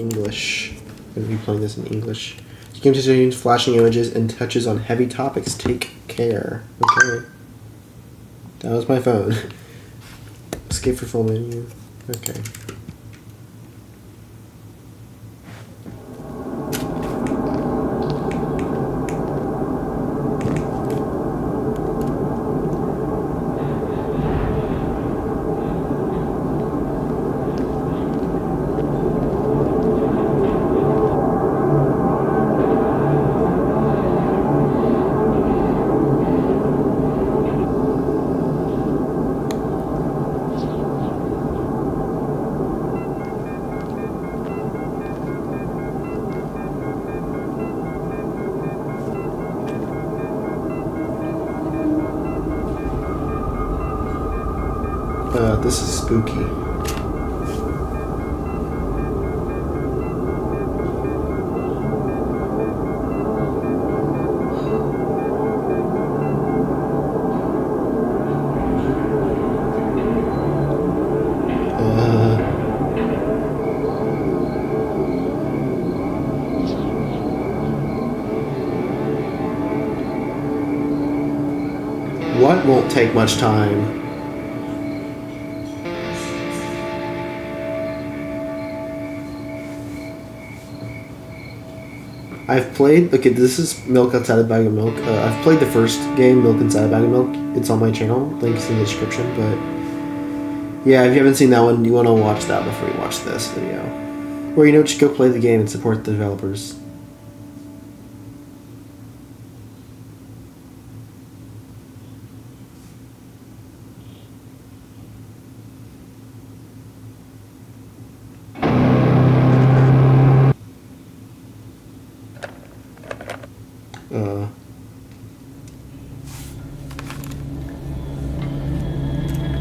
English. I'm going to be playing this in English. You can continue flashing images and touches on heavy topics. Take care. Okay. That was my phone. Escape for full menu. Okay. This is spooky. What won't take much time? I've played... Okay, this is Milk Outside a Bag of Milk. I've played the first game, Milk Inside a Bag of Milk. It's on my channel. Link's in the description, but... Yeah, if you haven't seen that one, you want to watch that before you watch this video. Or, just go play the game and support the developers.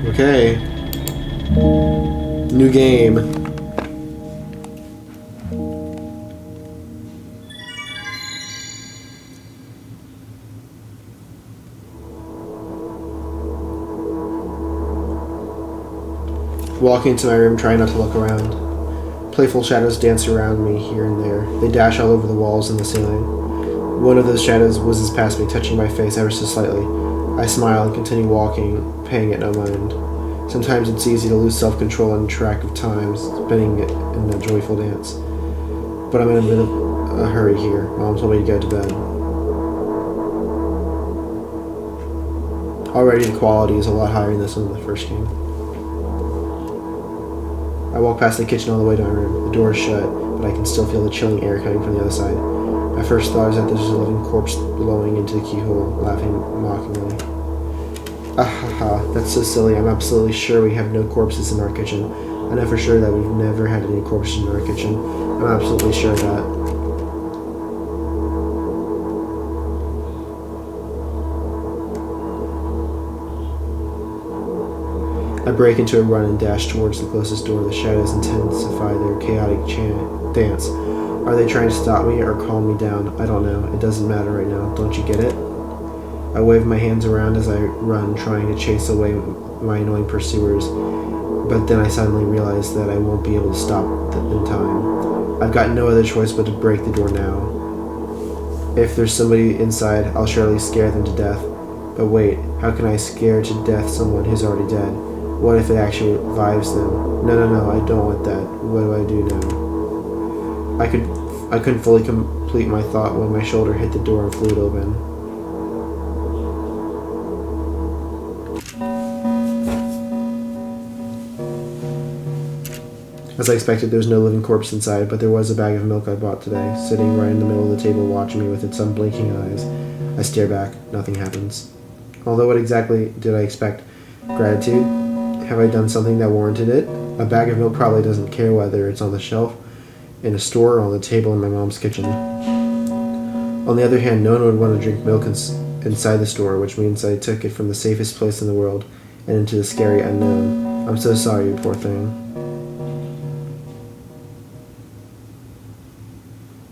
Okay. New game. Walking into my room, trying not to look around. Playful shadows dance around me here and there. They dash all over the walls and the ceiling. One of those shadows whizzes past me, touching my face ever so slightly. I smile and continue walking, paying it no mind. Sometimes it's easy to lose self-control and track of time, spinning it in a joyful dance. But I'm in a bit of a hurry here. Mom told me to go to bed. Already the quality is a lot higher in this than the first game. I walk past the kitchen on the way to my room. The door is shut, but I can still feel the chilling air coming from the other side. My first thought is that there's a living corpse blowing into the keyhole, laughing mockingly. That's so silly. I'm absolutely sure we have no corpses in our kitchen. I know for sure that we've never had any corpses in our kitchen. I'm absolutely sure of that. I break into a run and dash towards the closest door. The shadows intensify their chaotic dance. Are they trying to stop me or calm me down? I don't know. It doesn't matter right now. Don't you get it? I wave my hands around as I run, trying to chase away my annoying pursuers. But then I suddenly realize that I won't be able to stop in time. I've got no other choice but to break the door now. If there's somebody inside, I'll surely scare them to death. But wait, how can I scare to death someone who's already dead? What if it actually revives them? No, I don't want that. What do I do now? I couldn't fully complete my thought when my shoulder hit the door and flew it open. As I expected, there was no living corpse inside, but there was a bag of milk I bought today, sitting right in the middle of the table watching me with its unblinking eyes. I stare back. Nothing happens. Although what exactly did I expect? Gratitude? Have I done something that warranted it? A bag of milk probably doesn't care whether it's on the shelf, in a store, or on the table in my mom's kitchen. On the other hand, no one would want to drink milk inside the store, which means I took it from the safest place in the world and into the scary unknown. I'm so sorry, you poor thing.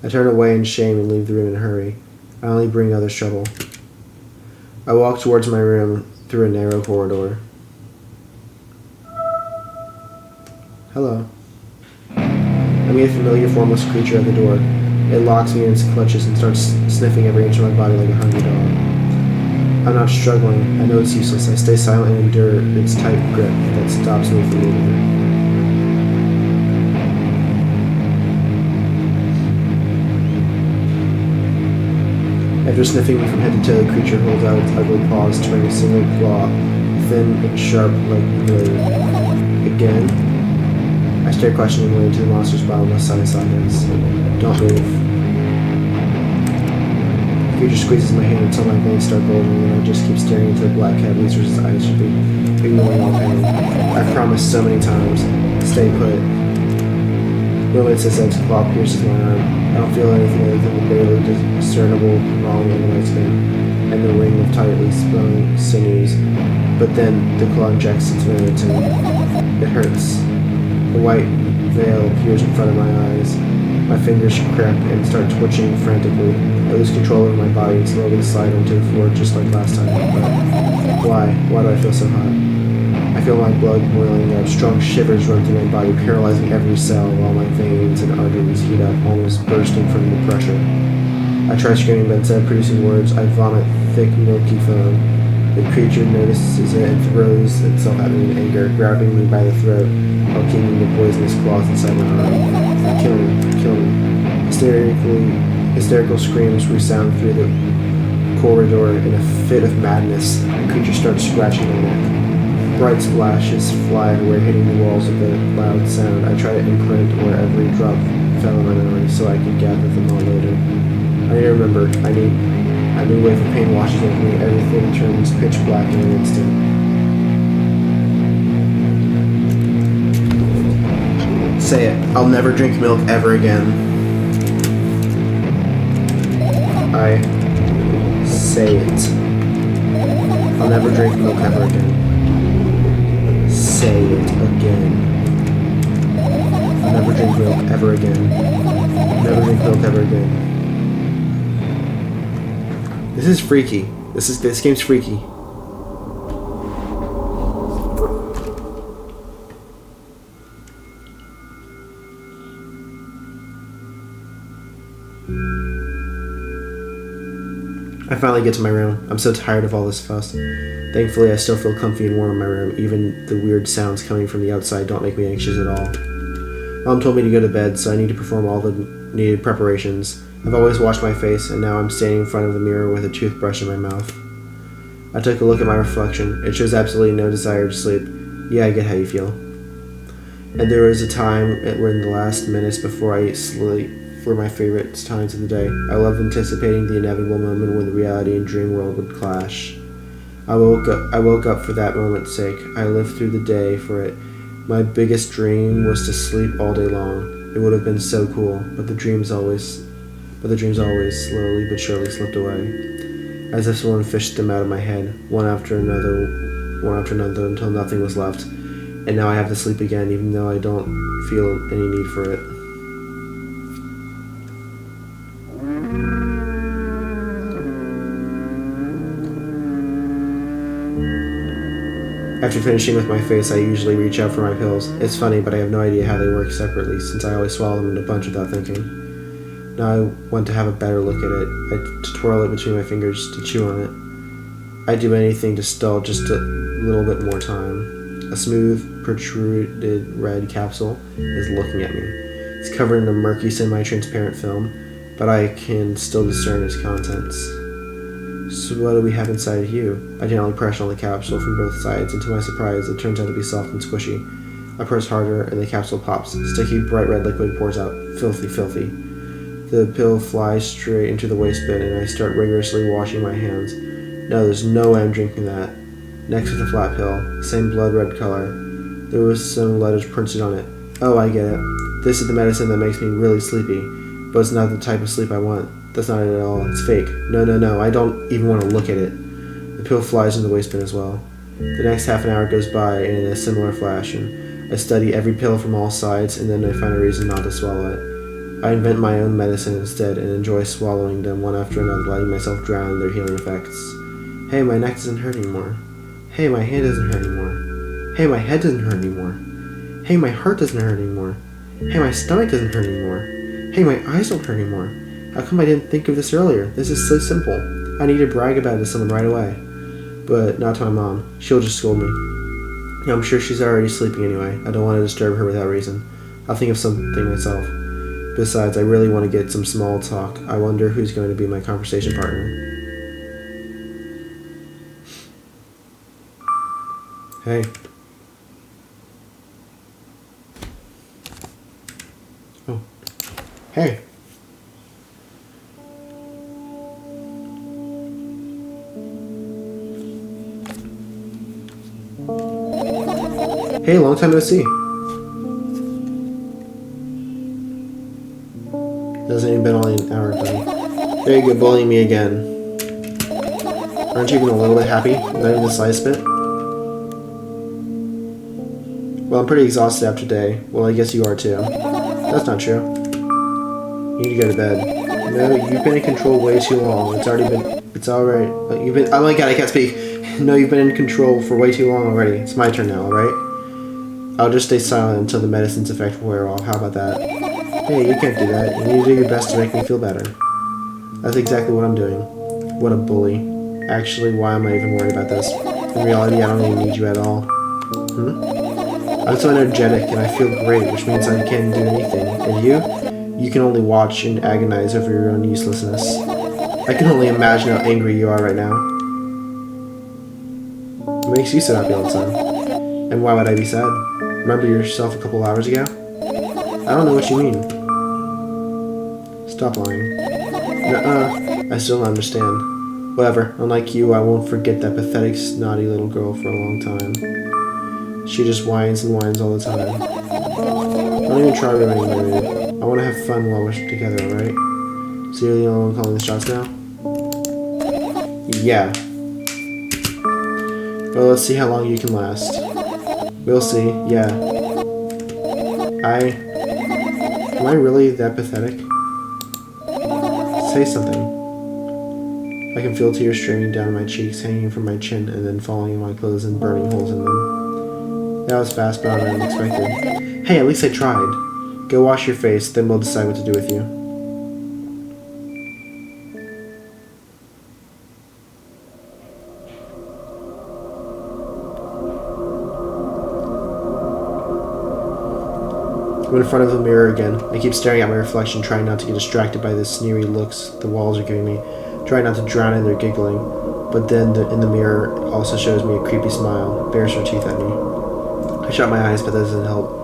I turn away in shame and leave the room in a hurry. I only bring others trouble. I walk towards my room through a narrow corridor. I meet a familiar formless creature at the door. It locks me in its clutches and starts sniffing every inch of my body like a hungry dog. I'm not struggling. I know it's useless. I stay silent and endure its tight grip that stops me from moving. After sniffing me from head to toe, the creature holds out its ugly paws, turning a single claw, thin and sharp like blade. Again, I stare questioningly into the monster's bottomless eye sockets. Don't move. The creature squeezes my hand until my veins start bulging, and I just keep staring into the black cavities where his eyes should be, ignoring all pain. I've promised so many times, stay put. The moment its claw pierces my arm, I don't feel anything other than the barely discernible crawling under my skin, and the ring of tightly sprung sinews. But then the claw injects its venom into me. It hurts. The white veil appears in front of my eyes. My fingers cramp and start twitching frantically. I lose control over my body and slowly slide onto the floor just like last time. But why? Why do I feel so hot? I feel my blood boiling up. Strong shivers run through my body, paralyzing every cell while my veins and arteries heat up, almost bursting from the pressure. I try screaming, but instead of producing words, I vomit thick, milky foam. The creature notices it and throws itself at me in anger, grabbing me by the throat while keeping the poisonous claws inside my arm. Kill me, kill me. Hysterical screams resound through the corridor in a fit of madness. The creature starts scratching my neck. Bright splashes fly everywhere, hitting the walls with a loud sound. I try to imprint where every drop fell in my memory so I could gather them all later. I need to remember. A new wave of pain washes over me. Everything turns pitch black in an instant. Say it. I'll never drink milk ever again. I say it. I'll never drink milk ever again. Say it again. I'll never drink milk ever again. Never drink milk ever again. This is freaky. This game's freaky. I finally get to my room. I'm so tired of all this fuss. Thankfully, I still feel comfy and warm in my room. Even the weird sounds coming from the outside don't make me anxious at all. Mom told me to go to bed, so I need to perform all the needed preparations. I've always washed my face, and now I'm standing in front of the mirror with a toothbrush in my mouth. I took a look at my reflection. It shows absolutely no desire to sleep. Yeah, I get how you feel. And there was a time when the last minutes before I sleep were my favorite times of the day. I loved anticipating the inevitable moment when the reality and dream world would clash. I woke up for that moment's sake. I lived through the day for it. My biggest dream was to sleep all day long. It would have been so cool, but the dreams always slowly but surely slipped away, as if someone fished them out of my head, one after another, until nothing was left. And now I have to sleep again, even though I don't feel any need for it. After finishing with my face, I usually reach out for my pills. It's funny, but I have no idea how they work separately, since I always swallow them in a bunch without thinking. Now I want to have a better look at it. I twirl it between my fingers to chew on it. I'd do anything to stall just a little bit more time. A smooth, protruded red capsule is looking at me. It's covered in a murky, semi-transparent film, but I can still discern its contents. So what do we have inside you? I gently press on the capsule from both sides, and to my surprise, it turns out to be soft and squishy. I press harder, and the capsule pops. Sticky, bright red liquid pours out. Filthy, filthy. The pill flies straight into the waste bin, and I start rigorously washing my hands. No, there's no way I'm drinking that. Next to the flat pill, same blood red color. There was some letters printed on it. Oh, I get it. This is the medicine that makes me really sleepy, but it's not the type of sleep I want. That's not it at all. It's fake. No. I don't even want to look at it. The pill flies in the waste bin as well. The next half an hour goes by in a similar fashion. I study every pill from all sides, and then I find a reason not to swallow it. I invent my own medicine instead and enjoy swallowing them one after another, letting myself drown in their healing effects. Hey, my neck doesn't hurt anymore. Hey, my hand doesn't hurt anymore. Hey, my head doesn't hurt anymore. Hey, my heart doesn't hurt anymore. Hey, my stomach doesn't hurt anymore. Hey, my eyes don't hurt anymore. How come I didn't think of this earlier? This is so simple. I need to brag about it to someone right away. But not to my mom. She'll just scold me. I'm sure she's already sleeping anyway. I don't want to disturb her without reason. I'll think of something myself. Besides, I really want to get some small talk. I wonder who's going to be my conversation partner. Hey. Oh. Hey. Hey, long time no see. Hasn't even been only an hour done. There you go, bullying me again. Aren't you even a little bit happy? Not even the slightest bit? Well, I'm pretty exhausted after today. Well, I guess you are too. That's not true. You need to go to bed. No, you've been in control way too long. It's alright. You've been, oh my god, I can't speak. No, you've been in control for way too long already. It's my turn now, alright? I'll just stay silent until the medicine's effect will wear off. How about that? Hey, you can't do that. You need to do your best to make me feel better. That's exactly what I'm doing. What a bully. Actually, why am I even worried about this? In reality, I don't even need you at all. I'm so energetic and I feel great, which means I can't do anything. And you can only watch and agonize over your own uselessness. I can only imagine how angry you are right now. What makes you so happy all the time? And why would I be sad? Remember yourself a couple hours ago? I don't know what you mean. Stop lying. Nuh-uh. I still don't understand. Whatever. Unlike you, I won't forget that pathetic, snotty little girl for a long time. She just whines and whines all the time. Don't even try ruining my mood. I want to have fun while we're together, alright? So you're the only one calling the shots now? Yeah. Well, let's see how long you can last. We'll see, yeah. Am I really that pathetic? Say something. I can feel tears streaming down my cheeks, hanging from my chin, and then falling in my clothes and burning holes in them. That was fast, but unexpected. Hey, at least I tried. Go wash your face, then we'll decide what to do with you. I'm in front of the mirror again. I keep staring at my reflection, trying not to get distracted by the sneery looks the walls are giving me, trying not to drown in their giggling. But then in the mirror also shows me a creepy smile, bares her teeth at me. I shut my eyes, but that doesn't help.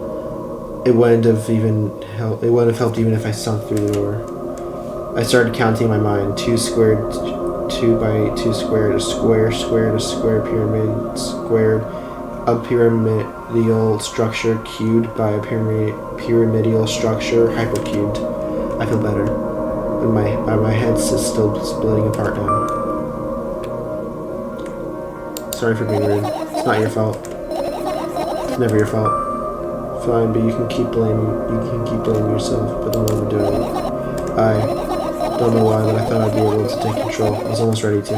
It wouldn't have helped even if I sunk through the door. I started counting in my mind: 2 squared, 2 by 2 squared, a square squared, a square pyramid squared, a pyramidal structure cubed by a pyramidal structure hypercubed. I feel better, but my head's still splitting apart now. Sorry for being rude. It's not your fault. It's never your fault. Fine, but you can keep blaming yourself, but don't overdo it. I don't know why, but I thought I'd be able to take control. I was almost ready to.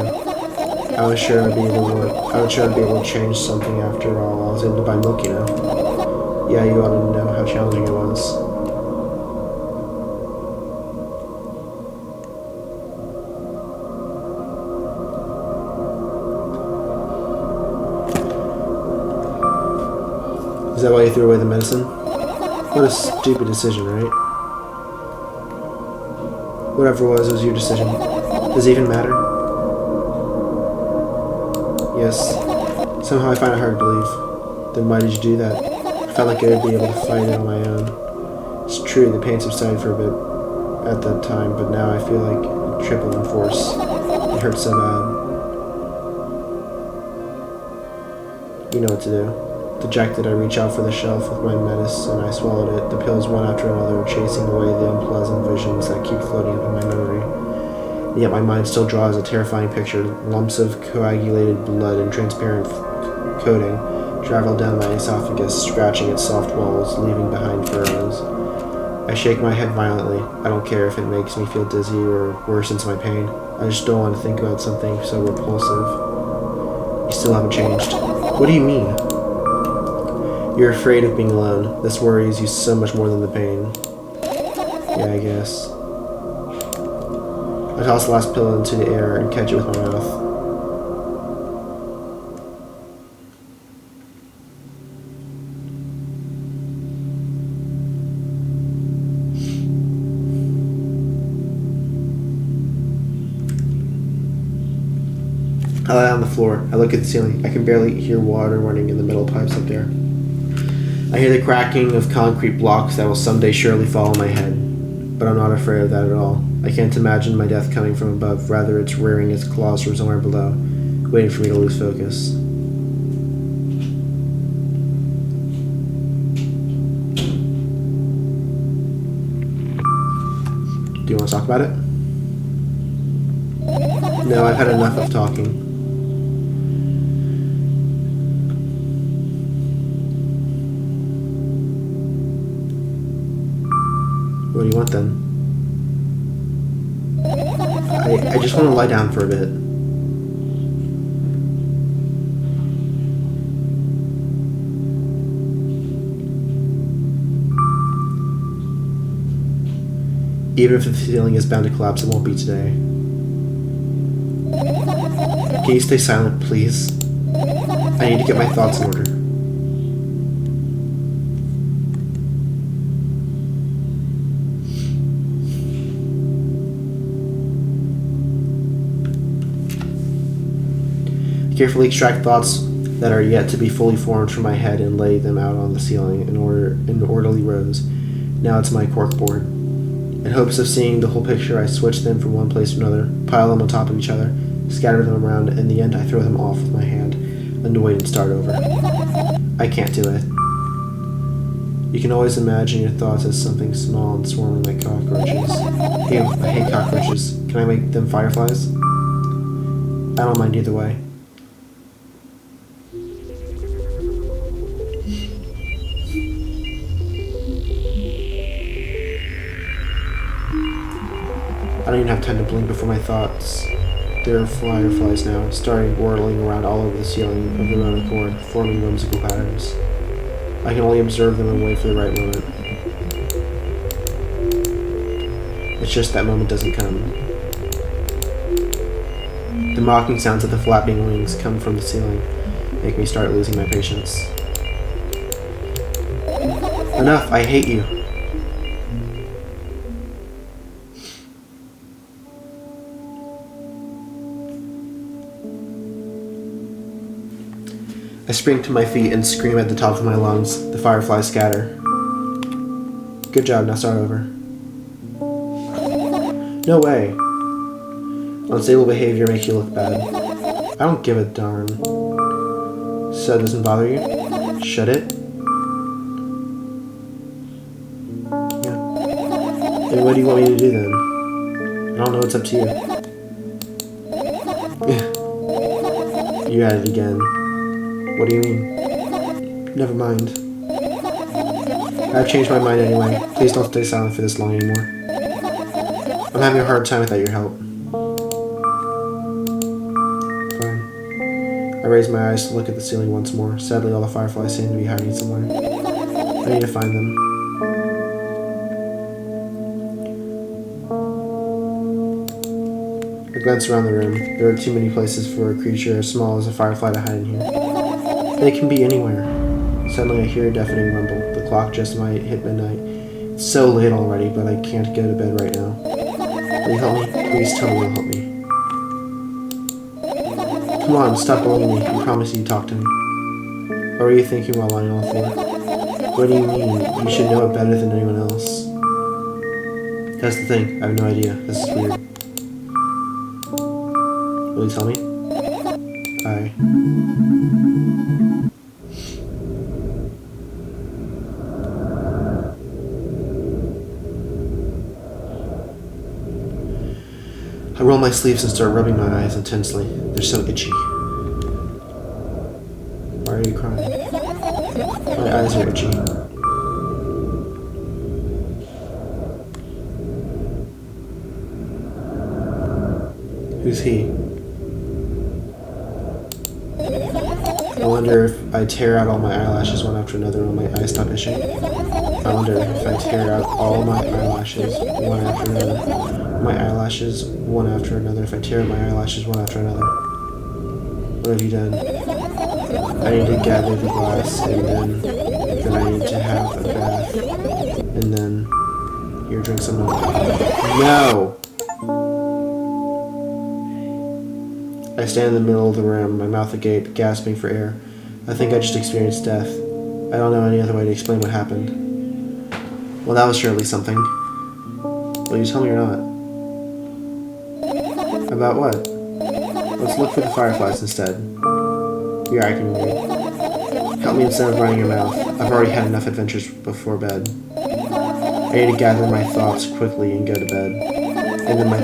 I was sure I'd be able to change something after all. I was able to buy milk, you know. Yeah, you ought to know how challenging it was. Is that why you threw away the medicine? What a stupid decision, right? Whatever it was your decision. Does it even matter? Yes. Somehow I find it hard to believe. Then why did you do that? I felt like I would be able to fight it on my own. It's true, the pain subsided for a bit at that time, but now I feel like it tripled in force. It hurts so bad. You know what to do. Dejected, I reach out for the shelf with my medicine and I swallowed it, the pills one after another, chasing away the unpleasant visions that keep floating up in my memory. And yet my mind still draws a terrifying picture. Lumps of coagulated blood and transparent coating travel down my esophagus, scratching its soft walls, leaving behind furrows. I shake my head violently. I don't care if it makes me feel dizzy or worsens my pain. I just don't want to think about something so repulsive. You still haven't changed. What do you mean? You're afraid of being alone. This worries you so much more than the pain. Yeah, I guess. I toss the last pillow into the air and catch it with my mouth. I lie on the floor. I look at the ceiling. I can barely hear water running in the metal pipes up there. I hear the cracking of concrete blocks that will someday surely fall on my head. But I'm not afraid of that at all. I can't imagine my death coming from above. Rather, it's rearing its claws from somewhere below, waiting for me to lose focus. Do you want to talk about it? No, I've had enough of talking. What do you want then? I just want to lie down for a bit. Even if the ceiling is bound to collapse, it won't be today. Can you stay silent, please? I need to get my thoughts in order. Carefully extract thoughts that are yet to be fully formed from my head and lay them out on the ceiling in orderly rows. Now it's my corkboard. In hopes of seeing the whole picture, I switch them from one place to another, pile them on top of each other, scatter them around, and in the end I throw them off with my hand, and wait and start over. I can't do it. You can always imagine your thoughts as something small and swarming like cockroaches. Hey, I hate cockroaches. Can I make them fireflies? I don't mind either way. I don't even have time to blink before my thoughts. There are fireflies now, starting whirling around all over the ceiling of their own accord, forming whimsical patterns. I can only observe them and wait for the right moment. It's just that moment doesn't come. The mocking sounds of the flapping wings come from the ceiling, make me start losing my patience. Enough, I hate you. I spring to my feet and scream at the top of my lungs. The fireflies scatter. Good job, now start over. No way. Unstable behavior makes you look bad. I don't give a darn. So it doesn't bother you? Should it? Yeah. Then what do you want me to do then? I don't know, it's up to you. You had it again. What do you mean? Never mind. I've changed my mind anyway. Please don't stay silent for this long anymore. I'm having a hard time without your help. Fine. I raise my eyes to look at the ceiling once more. Sadly, all the fireflies seem to be hiding somewhere. I need to find them. I glance around the room. There are too many places for a creature as small as a firefly to hide in here. They can be anywhere. Suddenly I hear a deafening rumble. The clock just might hit midnight. It's so late already, but I can't go to bed right now. Will you help me? Please tell me you'll help me. Come on, stop bullying me. I promise you talk to me. What were you thinking while lying on the floor? What do you mean? You should know it better than anyone else. That's the thing. I have no idea. This is weird. Will you tell me? Aye. I roll my sleeves and start rubbing my eyes intensely. They're so itchy. Why are you crying? My eyes are itchy. Who's he? wonder if I tear out all my eyelashes one after another when my eyes stop itching. I wonder if I tear out all my eyelashes one after another. My eyelashes one after another. If I tear out my eyelashes one after another. What have you done? I need to gather the glass, and then I need to have a bath, and then here, drink some milk. No! I stand in the middle of the room, my mouth agape, gasping for air. I think I just experienced death. I don't know any other way to explain what happened. Well, that was surely something. Will you tell me or not? About what? Let's look for the fireflies instead. You're acting weird. Help me instead of running your mouth. I've already had enough adventures before bed. I need to gather my thoughts quickly and go to bed. And then my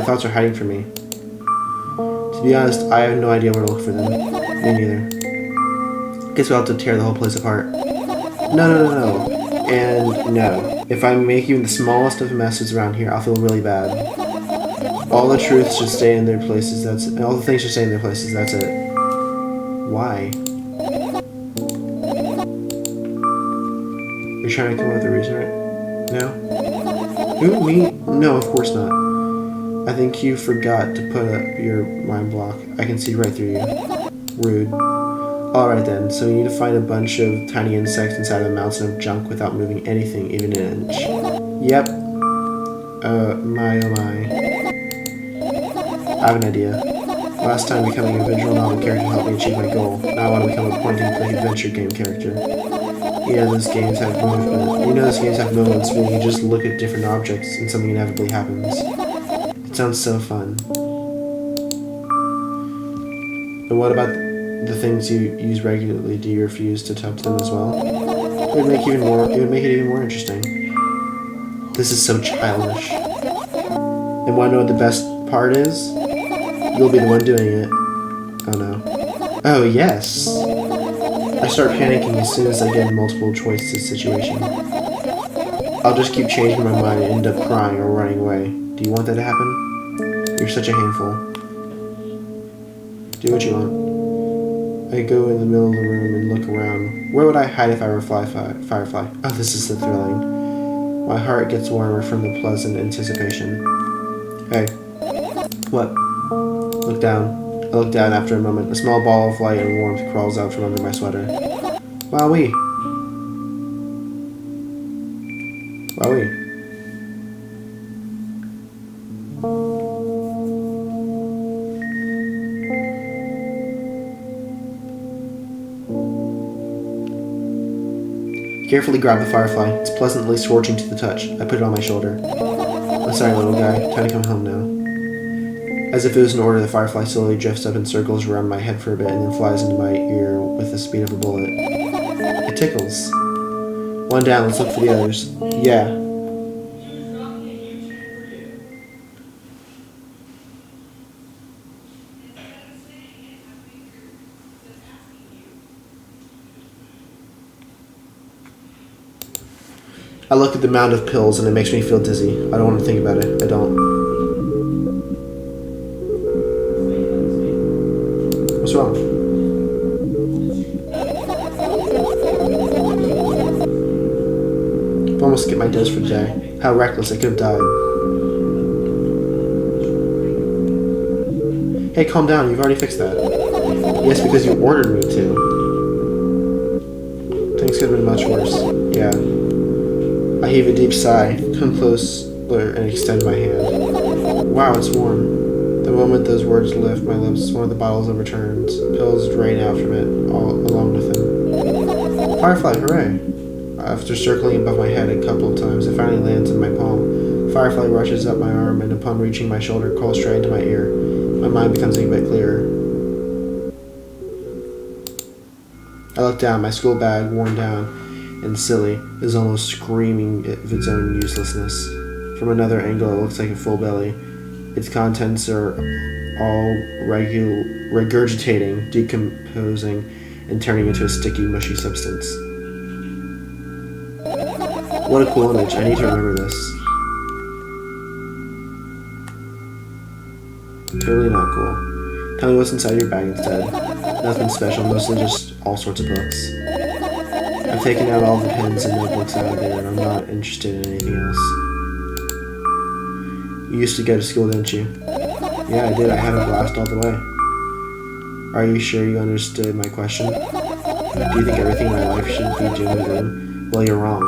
thoughts are hiding from me. To be honest, I have no idea where to look for them. Me neither. Guess we'll have to tear the whole place apart. No. And no. If I make even the smallest of messes around here, I'll feel really bad. All the truths should stay in their places, and all the things should stay in their places, that's it. Why? You're trying to come up with a reason right now? Who, me? No, of course not. I think you forgot to put up your mind block. I can see right through you. Rude. Alright then, so you need to find a bunch of tiny insects inside a mountain of junk without moving anything even an inch. Yep. My oh my. I have an idea. Last time becoming a visual novel character helped me achieve my goal. Now I want to become a point-and-click adventure game character. You know those games have moments where you just look at different objects and something inevitably happens. It sounds so fun. And what about the things you use regularly? Do you refuse to touch them as well? It would make it even more interesting. This is so childish. And want to know what the best part is? You'll be the one doing it. Oh no. Oh yes! I start panicking as soon as I get a multiple choices situation. I'll just keep changing my mind and end up crying or running away. Do you want that to happen? You're such a handful. Do what you want. I go in the middle of the room and look around. Where would I hide if I were a firefly? Oh, this is so thrilling. My heart gets warmer from the pleasant anticipation. Hey. What? Look down. I look down after a moment. A small ball of light and warmth crawls out from under my sweater. Wowee. Wowee. Carefully grab the firefly. It's pleasantly scorching to the touch. I put it on my shoulder. I'm sorry, little guy. Time to come home now. As if it was an order, the firefly slowly drifts up and circles around my head for a bit and then flies into my ear with the speed of a bullet. It tickles. One down, let's look for the others. Yeah. I look at the mound of pills and it makes me feel dizzy. I don't want to think about it. I don't. What's wrong? I've almost skipped my dose for the day. How reckless, I could have died. Hey, calm down, you've already fixed that. Yes, because you ordered me to. Things could have been much worse. Yeah. I heave a deep sigh, come closer and extend my hand. Wow, it's warm. The moment those words lift my lips, one of the bottles overturns. Pills drain out from it, all along with them. Firefly, hooray! After circling above my head a couple of times, it finally lands in my palm. Firefly rushes up my arm, and upon reaching my shoulder, calls straight into my ear. My mind becomes a bit clearer. I look down, my school bag, worn down and silly, is almost screaming of its own uselessness. From another angle, it looks like a full belly. Its contents are all regurgitating, decomposing, and turning into a sticky, mushy substance. What a cool image. I need to remember this. Totally not cool. Tell me what's inside your bag instead. Nothing special, mostly just all sorts of books. I've taken out all the pens and notebooks out of there, and I'm not interested in anything else. You used to go to school, didn't you? Yeah, I did. I had a blast all the way. Are you sure you understood my question? Do you think everything in my life should be doom and gloom? Well, you're wrong.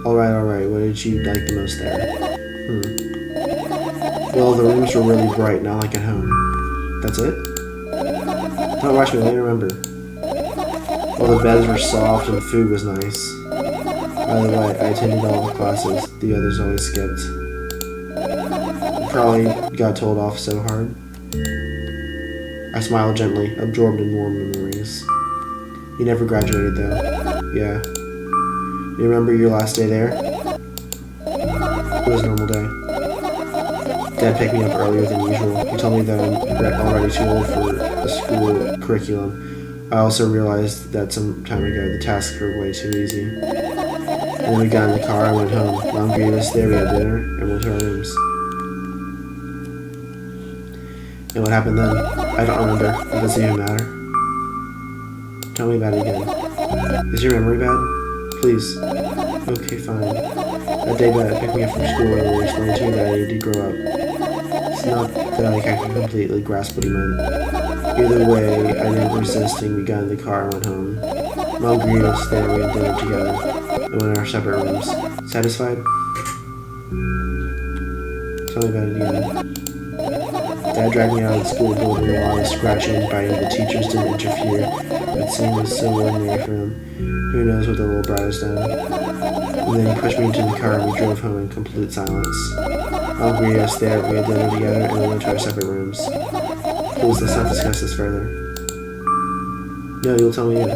Alright. What did you like the most there? Well, the rooms were really bright, not like at home. That's it? Don't rush me, let me remember. Well, the beds were soft and the food was nice. By the way, I attended all the classes the others always skipped. You probably got told off so hard. I smiled gently, absorbed in warm memories. You never graduated though. Yeah. You remember your last day there? It was a normal day. Dad picked me up earlier than usual. He told me that I'm already too old for the school curriculum. I also realized that some time ago the tasks were way too easy. And then we got in the car and went home. Mom greeted us there, we had dinner, and went to our rooms. And what happened then? I don't remember. It doesn't even matter. Tell me about it again. Is your memory bad? Please. Okay, fine. That day Dad picked me up from school earlier, explained to me that I need to grow up. It's not that I can completely grasp what he meant. Either way, I didn't resist and we got in the car and went home. Mom greeted us there, we had dinner together, and went in our separate rooms. Satisfied? Tell me about it again. Dad dragged me out of the school building while I was scratching and biting. The teachers didn't interfere. That seemed so ordinary for him. Who knows what the little brat has done. And then he pushed me into the car and we drove home in complete silence. Mom greeted us there, we had dinner together, and we went to our separate rooms. Please, let's not discuss this further. No, you'll tell me you.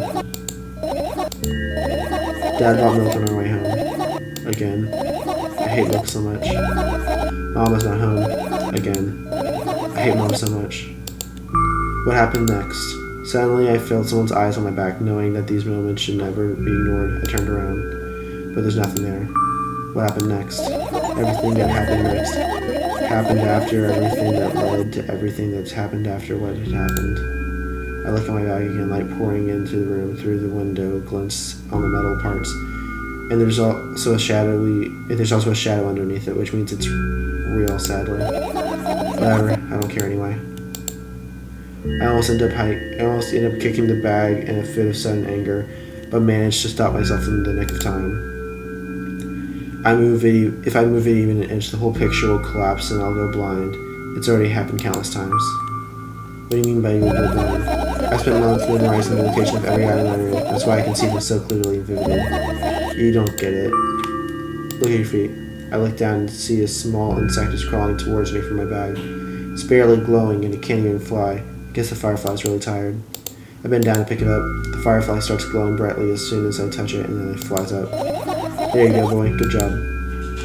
Dad bought milk on our way home. Again. I hate milk so much. Mom was not home. Again. I hate Mom so much. What happened next? Suddenly, I felt someone's eyes on my back, knowing that these moments should never be ignored. I turned around, but there's nothing there. What happened next? Everything that happened next happened after everything that led to everything that's happened after what had happened. I look at my bag again, light pouring into the room through the window, glints on the metal parts, and there's also a shadow underneath it, which means it's real, sadly. Whatever, I don't care anyway. I almost end up kicking the bag in a fit of sudden anger, but managed to stop myself in the nick of time. If I move it even an inch, the whole picture will collapse and I'll go blind. It's already happened countless times. What do you mean by you will go blind? I spent months memorizing the location of every item in my room. That's why I can see them so clearly and vividly. You don't get it. Look at your feet. I look down and see a small insect is crawling towards me from my bag. It's barely glowing and it can't even fly. I guess the firefly's really tired. I bend down to pick it up. The firefly starts glowing brightly as soon as I touch it and then it flies up. There you go, boy. Good job.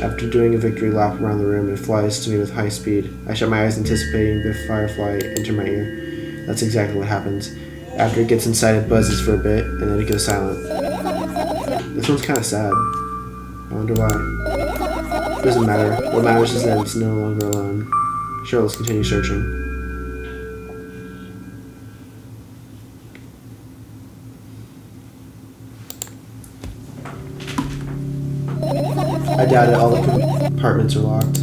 After doing a victory lap around the room, it flies to me with high speed. I shut my eyes anticipating the firefly enter my ear. That's exactly what happens. After it gets inside, it buzzes for a bit, and then it goes silent. This one's kind of sad. I wonder why. It doesn't matter. What matters is that it's no longer alone. Sure, let's continue searching. I doubt it, all the compartments are locked.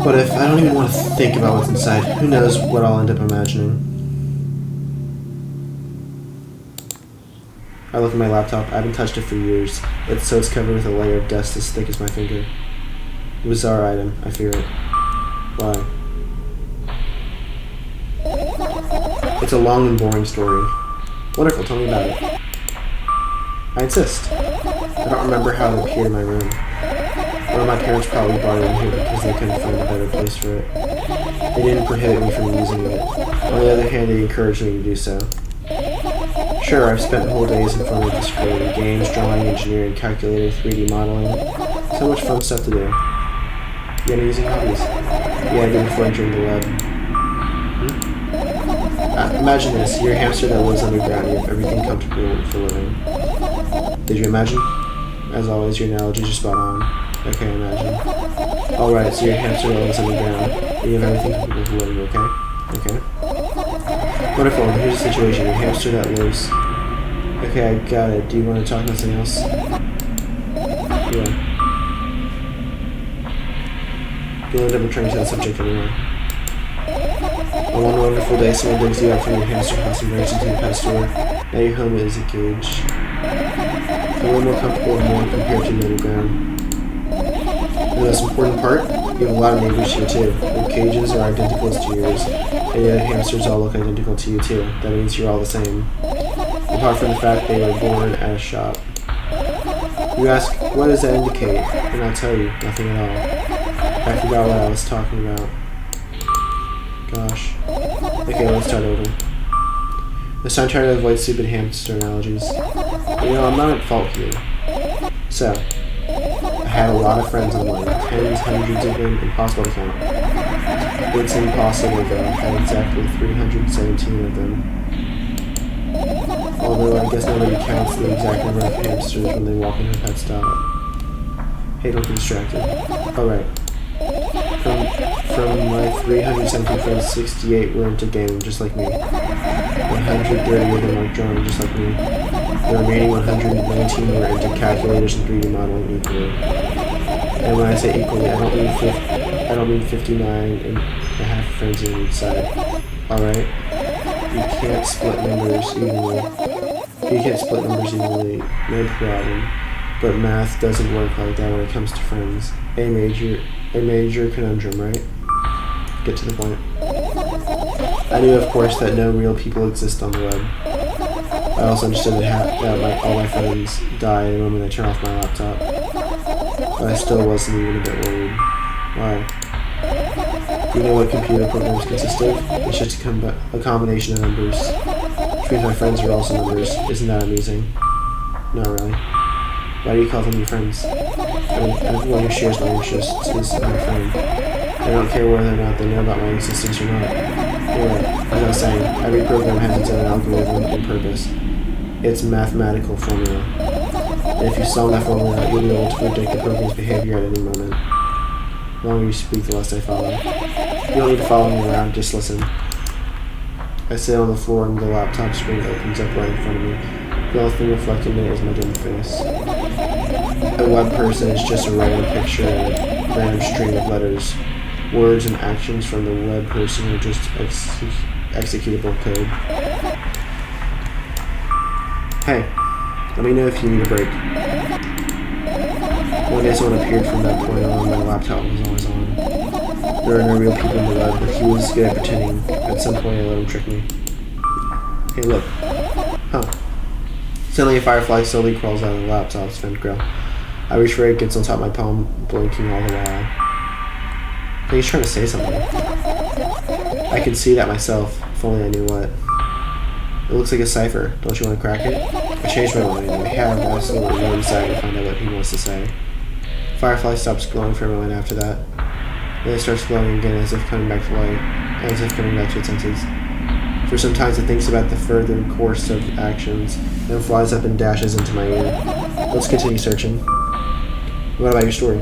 What if? I don't even want to think about what's inside. Who knows what I'll end up imagining. I look at my laptop. I haven't touched it for years. It's covered with a layer of dust as thick as my finger. A bizarre item. I fear it. Why? It's a long and boring story. Wonderful, tell me about it. I insist. I don't remember how it appeared in my room. One of my parents probably brought it in here because they couldn't find a better place for it. They didn't prohibit me from using it. On the other hand, they encouraged me to do so. Sure, I've spent whole days in front of the screen, games, drawing, engineering, calculator, 3D modeling. So much fun stuff to do. You got any using hobbies? Yeah, I did before entering the web. Imagine this, you're a hamster that lives underground, you have everything comfortable for living. Did you imagine? As always, your analogies are spot on. Okay, imagine. Alright, so you're a hamster that lives underground, and you have everything comfortable for living, okay? Okay. Wonderful. Here's the situation. A hamster that lives... Okay, I got it. Do you want to talk about something else? Yeah. You'll end up returning to that subject anyway. On one wonderful day, someone digs you out from your hamster house and brings you to the pet store. Now your home is a cage. A little more comfortable and warm compared to middle ground. And the most important part, you have a lot of neighbors here too. Their cages are identical to yours, and yet hamsters all look identical to you too. That means you're all the same. Apart from the fact they were born at a shop. You ask, what does that indicate? And I'll tell you, nothing at all. I forgot what I was talking about. Gosh. Okay, let's start over. This time trying to avoid stupid hamster analogies. But, you know, I'm not at fault here. So, I had a lot of friends online. Tens, hundreds of them, impossible to count. It's impossible though. I had exactly 317 of them. Although I guess nobody counts the exact number of hamsters when they walk into a pet stop. Hey, don't get distracted. Alright. From my 317 friends, 68 were into gaming, just like me. 130 of them are drawing, just like me. The remaining 119 were into calculators and 3D modeling equally. And when I say equally, I don't mean 59 and a half friends on each side. Alright? You can't split numbers evenly. No problem. But math doesn't work like that when it comes to friends. A major conundrum, right? Get to the point. I knew, of course, that no real people exist on the web. I also understood that all my friends die the moment I turn off my laptop. But I still wasn't even a bit worried. Why? You know what computer programs consist of? It's just a combination of numbers. Which means my friends are also numbers. Isn't that amusing? Not really. Why do you call them your friends? I mean, everyone who shares my interests is my friend. I don't care whether or not they know about my existence or not. Anyway, as I was saying, every program has its own algorithm and purpose. It's a mathematical formula. And if you solve that formula, you'll be able to predict the program's behavior at any moment. The longer you speak, the less I follow. You don't need to follow me around, just listen. I sit on the floor and the laptop screen opens up right in front of me. The only thing reflecting in it is my dim face. A web person is just a random picture and a random string of letters. Words and actions from the web person are just executable code. Hey, let me know if you need a break. One day someone appeared from that point on, my laptop was always on. There are no real people in the web, but he was good at pretending. At some point I let him trick me. Hey look. Huh. Suddenly a firefly slowly crawls out of the laptop's vent grill. I reach for it, gets on top of my palm, blinking all the while. Hey, he's trying to say something. I can see that myself, if only I knew what. It looks like a cipher. Don't you want to crack it? I changed my mind. I have absolutely no desire to find out what he wants to say. Firefly stops glowing for a moment after that. Then it starts glowing again as if coming back to life, as if coming back to its senses. For some time it thinks about the further course of actions, then flies up and dashes into my ear. Let's continue searching. What about your story?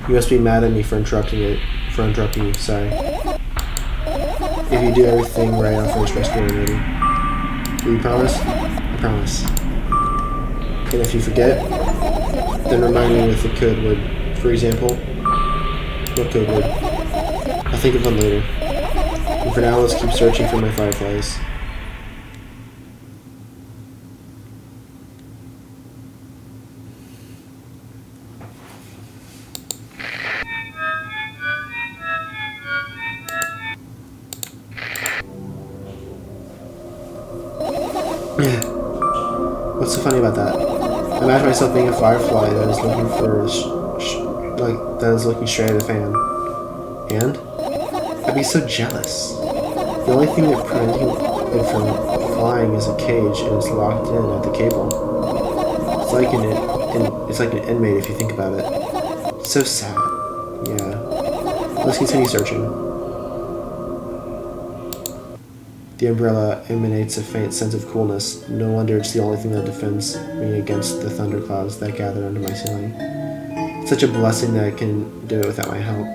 You must be mad at me for interrupting you, sorry. If you do everything right, I'll finish my story later. Do you promise? I promise. And if you forget, then remind me with the code word. For example, what code word? I'll think of one later. And for now, let's keep searching for my fireflies. What's so funny about that? I imagine myself being a firefly that is looking for, that is looking straight at a fan. And? I'd be so jealous. The only thing that preventing it from flying is a cage and it's locked in at the cable. It's like an inmate if you think about it. It's so sad. Yeah. Let's continue searching. The umbrella emanates a faint sense of coolness. No wonder it's the only thing that defends me against the thunderclouds that gather under my ceiling. It's such a blessing that I can do it without my help.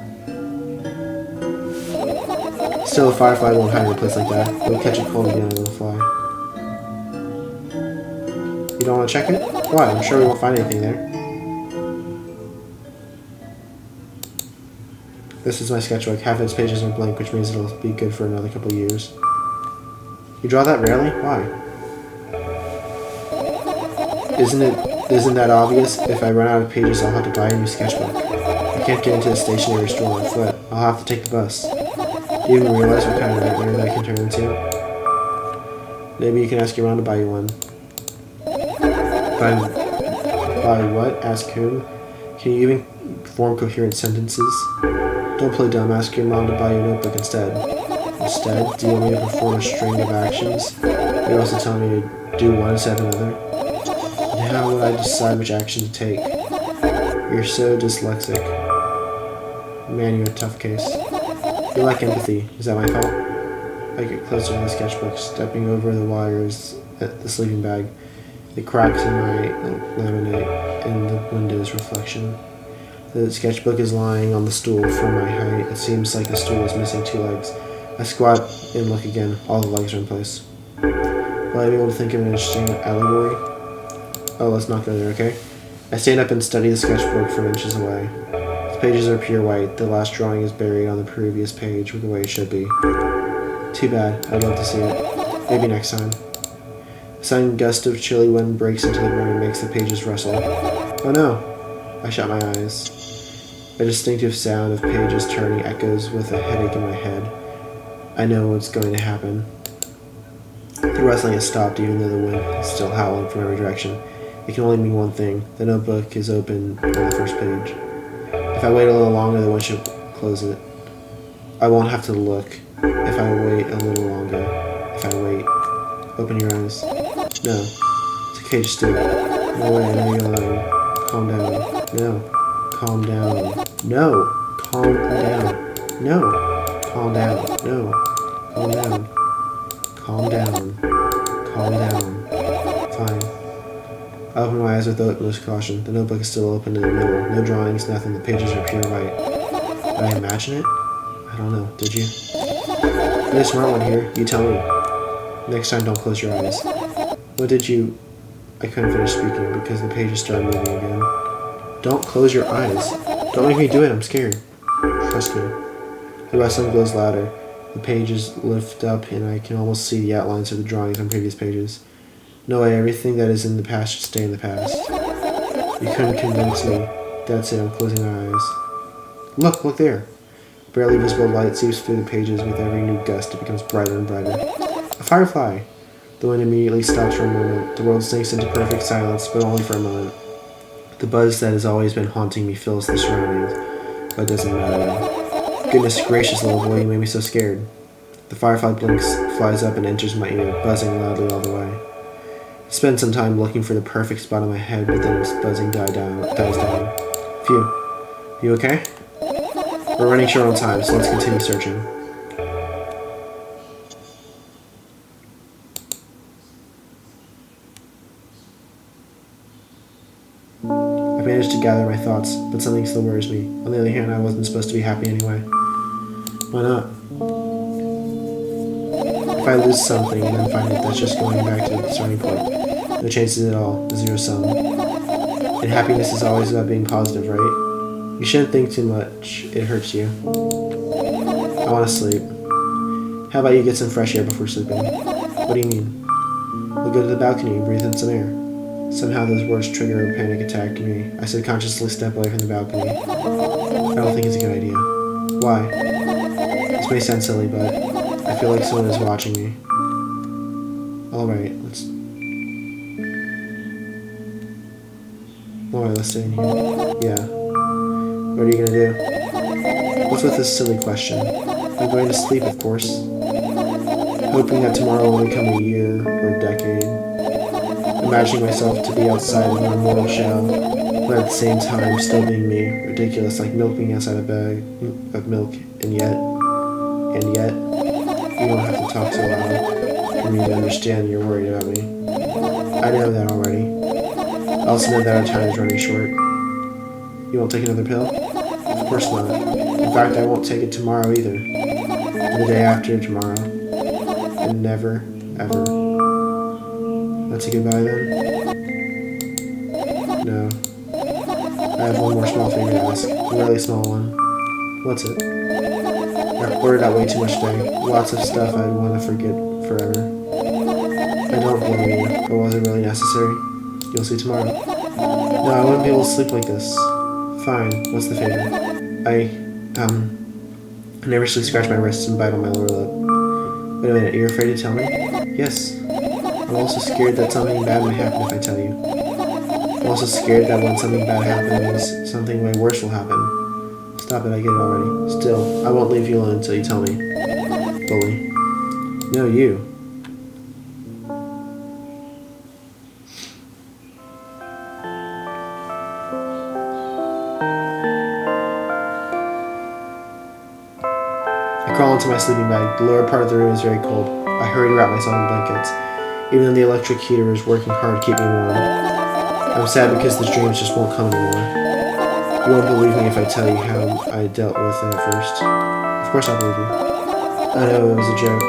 Still, a firefly won't hide in a place like that. It'll catch a cold again and it'll fly. You don't want to check it? Why? I'm sure we won't find anything there. This is my sketchbook. Half its pages are blank, which means it'll be good for another couple years. You draw that rarely? Why? Isn't that obvious? If I run out of pages, I'll have to buy a new sketchbook. I can't get into a stationery store on foot. I'll have to take the bus. Do you even realize what kind of nightmare that can turn into? Maybe you can ask your mom to buy you one. Buy what? Ask whom? Can you even form coherent sentences? Don't play dumb. Ask your mom to buy you a notebook instead. Instead, do you want me to perform a string of actions? You're also telling me to do one instead of another? And how would I decide which action to take? You're so dyslexic. Man, you're a tough case. You lack empathy. Is that my fault? I get closer to the sketchbook, stepping over the wires at the sleeping bag. The cracks in my laminate in the window's reflection. The sketchbook is lying on the stool for my height. It seems like the stool is missing 2 legs. I squat and look again. All the legs are in place. Will I be able to think of an interesting allegory? Oh, let's not go there, okay? I stand up and study the sketchbook from inches away. The pages are pure white. The last drawing is buried on the previous page the way it should be. Too bad. I'd love to see it. Maybe next time. A sudden gust of chilly wind breaks into the room and makes the pages rustle. Oh no! I shut my eyes. A distinctive sound of pages turning echoes with a headache in my head. I know what's going to happen. The rustling has stopped even though the wind is still howling from every direction. It can only mean one thing. The notebook is open on the first page. If I wait a little longer, the wind should close it. I won't have to look. If I wait a little longer. If I wait. Open your eyes. No. It's okay, just do it. No way, I know you're lying. Calm down. No. Calm down. No. Calm down. No. Calm down. No. Calm down. Calm down. Calm down. Fine. I open my eyes with the utmost caution. The notebook is still open in the middle. No drawings, nothing. The pages are pure white. Did I imagine it? I don't know. Did you? You're a smart one here. You tell me. Next time, don't close your eyes. What did you... I couldn't finish speaking because the pages started moving again. Don't close your eyes. Don't make me do it. I'm scared. Trust me. The rustling grows louder. The pages lift up and I can almost see the outlines of the drawings on previous pages. No way, everything that is in the past should stay in the past. You couldn't convince me. That's it, I'm closing my eyes. Look there. Barely visible light seeps through the pages with every new gust. It becomes brighter and brighter. A firefly! The wind immediately stops for a moment. The world sinks into perfect silence, but only for a moment. The buzz that has always been haunting me fills the surroundings, but it doesn't matter now. Goodness gracious, little boy, you made me so scared. The firefly blinks, flies up, and enters my ear, buzzing loudly all the way. I spend some time looking for the perfect spot on my head, but then its buzzing dies down. Phew. You okay? We're running short on time, so let's continue searching. I managed to gather my thoughts, but something still worries me. On the other hand, I wasn't supposed to be happy anyway. Why not? If I lose something and then find it, that's just going back to the starting point. No chances at all. Zero sum. And happiness is always about being positive, right? You shouldn't think too much. It hurts you. I want to sleep. How about you get some fresh air before sleeping? What do you mean? We'll go to the balcony and breathe in some air. Somehow those words trigger a panic attack in me. I subconsciously step away from the balcony. I don't think it's a good idea. Why? This may sound silly, but I feel like someone is watching me. Alright, let's stay in here. Yeah. What are you gonna do? What's with this silly question? I'm going to sleep, of course. Hoping that tomorrow will become a year or a decade. Imagining myself to be outside in my immortal shell, but at the same time still being me. Ridiculous, like milking outside a bag of milk, and yet, you don't have to talk so loud for me to understand you're worried about me. I know that already. I also know that our time is running short. You won't take another pill? Of course not. In fact, I won't take it tomorrow either. And the day after tomorrow. And never, ever. That's a goodbye then? No. I have one more small favor to ask. A really small one. What's it? I've blurted out way too much today. Lots of stuff I want to forget forever. I don't blame you, but was it really necessary? You'll see tomorrow. No, I wouldn't be able to sleep like this. Fine, what's the favor? I nervously scratch my wrists and bite on my lower lip. Wait a minute, you're afraid to tell me? Yes. I'm also scared that something bad might happen if I tell you. I'm also scared that when something bad happens, something way worse will happen. Stop it, I get it already. Still, I won't leave you alone until you tell me. Bully. No, you. I crawl into my sleeping bag. The lower part of the room is very cold. I hurry to wrap myself in blankets, even though the electric heater is working hard to keep me warm. I'm sad because the dreams just won't come anymore. You won't believe me if I tell you how I dealt with it at first. Of course I'll believe you. I know it was a joke.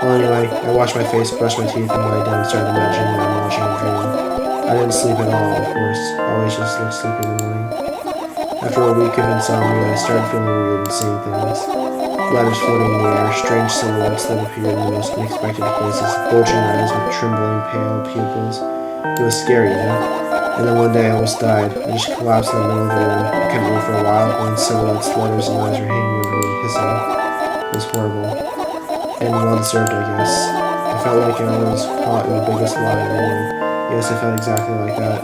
Well, anyway, I washed my face, brushed my teeth, and lied down and started imagining that I'm watching a dream. I didn't sleep at all, of course. I always just looked sleepy in the morning. After a week of insomnia, I started feeling weird and seeing things. Letters floating in the air, strange silhouettes that appeared in the most unexpected places, bulging eyes with trembling, pale pupils. It was scary, you know? And then one day I almost died. I just collapsed in the middle of the room. I couldn't move for a while, and silhouettes, letters, and eyes were hanging over me, hissing. It was horrible. And well-deserved, I guess. I felt like I was caught in the biggest lie in the world. Yes, I felt exactly like that.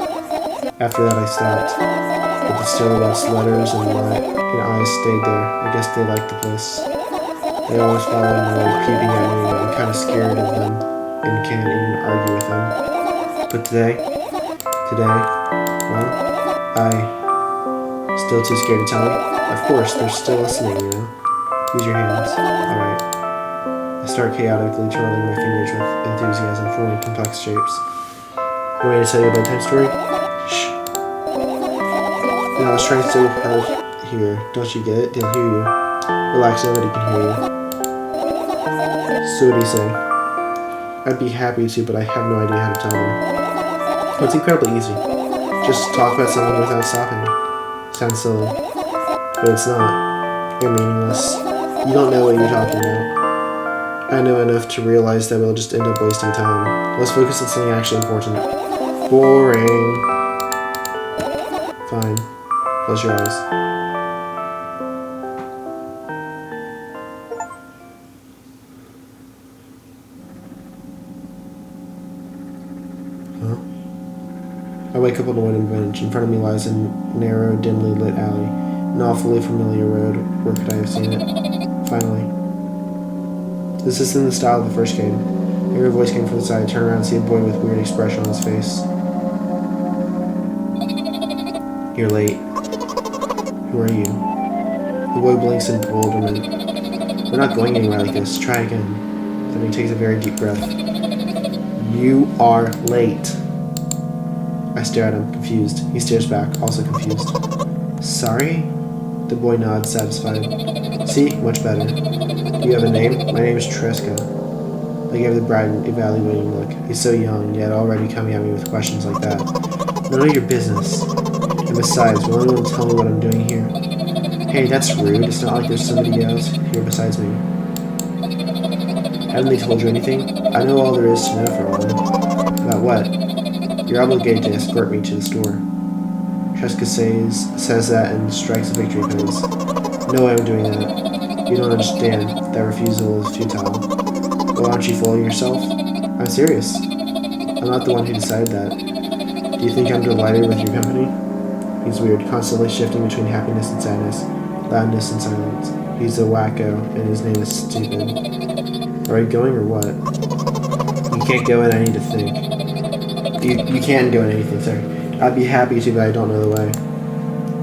After that, I stopped. But the silhouettes, letters, and eyes stayed there. I guess they liked the place. They always followed me, like peeping at me, and I'm kind of scared of them and can't even argue with them. But today, well, still too scared to tell you? Of course, they're still listening, you know? Use your hands. Alright. I start chaotically twirling my fingers with enthusiasm, forming complex shapes. You want me to tell you a bedtime story? Shh. You know, I was trying so hard here. Don't you get it? They'll hear you. Relax, nobody can hear you. So what do you say? I'd be happy to, but I have no idea how to tell them. Well, it's incredibly easy. Just talk about something without stopping. Sounds silly. But it's not. You're meaningless. You don't know what you're talking about. I know enough to realize that we'll just end up wasting time. Let's focus on something actually important. Boring. Fine. Close your eyes. Huh? I wake up on a wooden bench. In front of me lies a narrow, dimly lit alley. An awfully familiar road. Where could I have seen it? Finally. This is in the style of the first game. I hear a voice came from the side. I turn around and see a boy with a weird expression on his face. You're late. Who are you? The boy blinks in bewilderment. We're not going anywhere like this. Try again. Then he takes a very deep breath. You are late. I stare at him, confused. He stares back, also confused. Sorry? The boy nods, satisfied. See? Much better. Do you have a name? My name is Tresca. I gave the bride an evaluating look. He's so young, yet already coming at me with questions like that. None of your business. And besides, will anyone tell me what I'm doing here? Hey, that's rude. It's not like there's somebody else here besides me. Haven't they told you anything? I know all there is to know for one. About what? You're obligated to escort me to the store. Tresca says that and strikes a victory pose. No way I'm doing that. You don't understand. That refusal is futile. Well, aren't you fooling yourself? I'm serious. I'm not the one who decided that. Do you think I'm delighted with your company? He's weird, constantly shifting between happiness and sadness, loudness and silence. He's a wacko, and his name is Stupid. Are you going or what? You can't go in, I need to think. You can go in anything, sorry. I'd be happy to, but I don't know the way.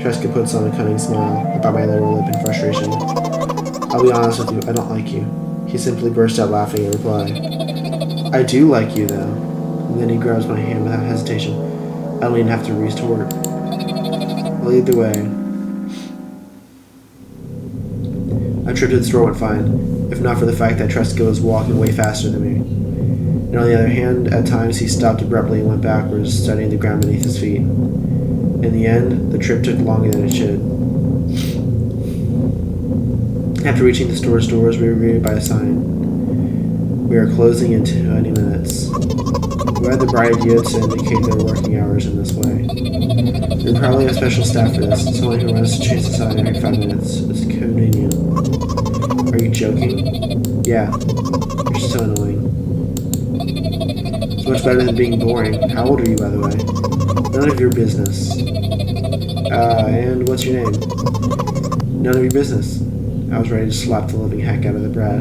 Tresca puts on a cunning smile about my lower lip in frustration. I'll be honest with you, I don't like you. He simply burst out laughing in reply. I do like you, though. And then he grabs my hand without hesitation. I don't even have to retort. Well, either way, My trip to the store went fine, if not for the fact that Tresca was walking way faster than me. And on the other hand, at times he stopped abruptly and went backwards, studying the ground beneath his feet. In the end, the trip took longer than it should. After reaching the store's doors, we were greeted by a sign. We are closing in 20 minutes. We had the bright idea to indicate their working hours in this way. We probably have special staff for this. Someone who runs to change the sign every 5 minutes. It's convenient. Are you joking? Yeah. You're so annoying. It's much better than being boring. How old are you, by the way? None of your business. And what's your name? None of your business. I was ready to slap the living heck out of the brat.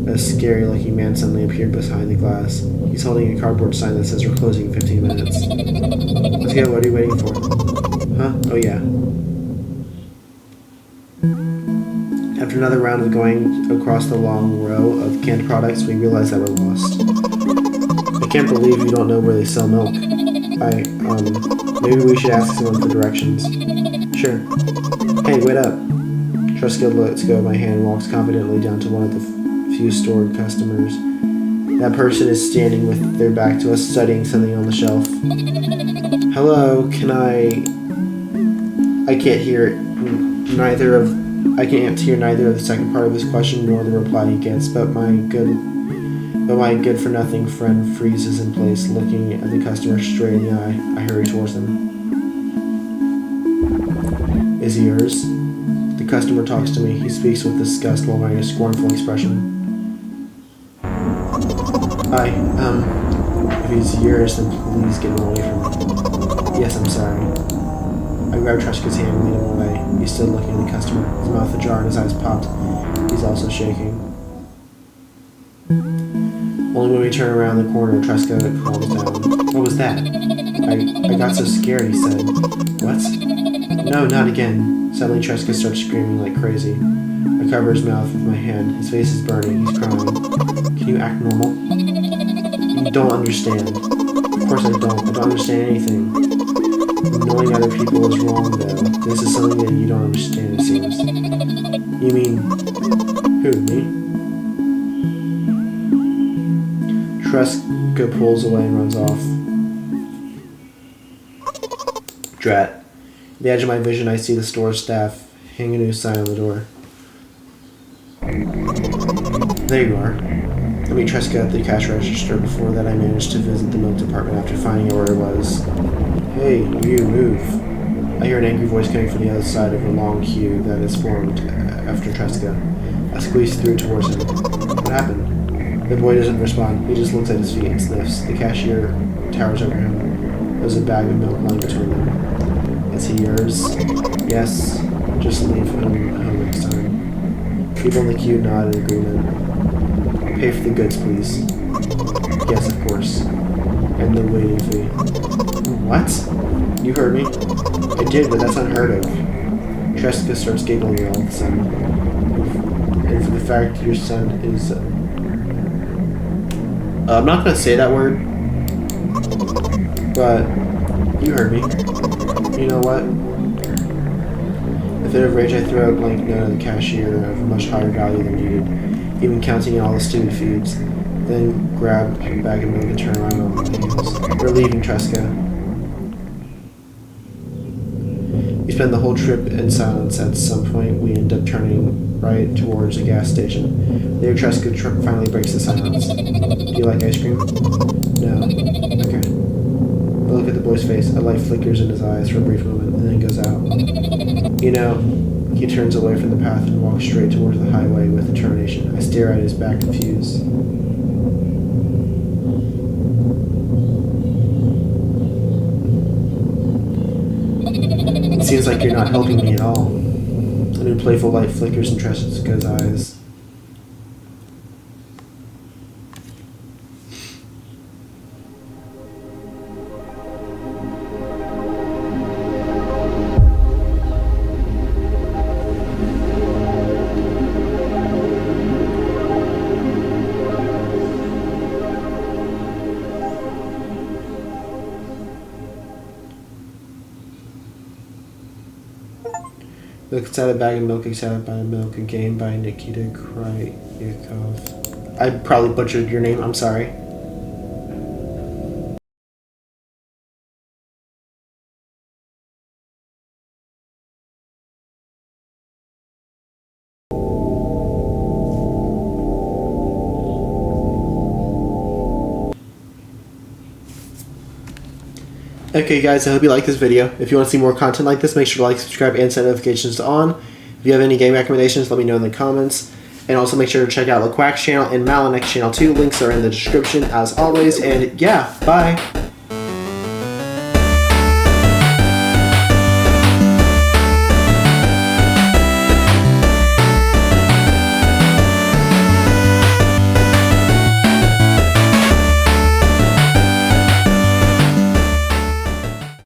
A scary-looking man suddenly appeared behind the glass. He's holding a cardboard sign that says we're closing in 15 minutes. Let's go, what are you waiting for? Huh? Oh yeah. After another round of going across the long row of canned products, we realized that we're lost. I can't believe you don't know where they sell milk. Maybe we should ask someone for directions. Sure. Hey, wait up. Tresca lets go of my hand and walks confidently down to one of the few store customers. That person is standing with their back to us, studying something on the shelf. Hello, can I can't hear neither of the second part of his question nor the reply he gets, but my good for nothing friend freezes in place, looking at the customer straight in the eye. I hurry towards him. Is he yours? The customer talks to me. He speaks with disgust while wearing a scornful expression. If he's yours, then please get him away from me. Yes, I'm sorry. I grabbed Tresca's hand and lead him away. He stood looking at the customer, his mouth ajar and his eyes popped. He's also shaking. Only when we turn around the corner, Tresca calms down. What was that? I got so scared, he said. What? No, not again. Suddenly Tresca starts screaming like crazy. I cover his mouth with my hand. His face is burning. He's crying. Can you act normal? You don't understand. Of course I don't. I don't understand anything. Knowing other people is wrong, though. This is something that you don't understand, it seems. You mean... who, me? Tresca pulls away and runs off. Drat. At the edge of my vision, I see the store staff hang a new sign on the door. There you are. I meet Tresca at the cash register. Before that, I managed to visit the milk department after finding out where it was. Hey, you, move. I hear an angry voice coming from the other side of a long queue that is formed after Tresca. I squeeze through towards him. What happened? The boy doesn't respond. He just looks at his feet and sniffs. The cashier towers over him. There's a bag of milk lying between them. Is he yours? Yes. Just leave him home next time. People in the queue nod in agreement. Pay for the goods, please. Yes, of course. And the waiting fee. What? You heard me? I did, but that's unheard of. Tresca starts giggling all of a sudden. And for the fact your son is... I'm not going to say that word. But you heard me. You know what? In a fit of rage, I threw out a blank note at the cashier of much higher value than needed, even counting all the stupid feeds. Then grabbed a bag of milk and turned around on my heels. We're leaving, Tresca. We spend the whole trip in silence. At some point, we end up turning right towards a gas station. There, Tresca finally breaks the silence. Do you like ice cream? No. Okay. I look at the boy's face. A light flickers in his eyes for a brief moment, and then goes out. You know, he turns away from the path and walks straight towards the highway with determination. I stare at his back, confused. It seems like you're not helping me at all. A new playful light flickers in Tresca's eyes. The Inside a bag of milk, excited by milk, a game by Nikita Kryukov. I probably butchered your name, I'm sorry. Okay guys, I hope you like this video. If you want to see more content like this, make sure to like, subscribe, and set notifications to on. If you have any game recommendations, let me know in the comments. And also make sure to check out LaQuack's channel and Malinek's channel too. Links are in the description as always. And yeah, bye!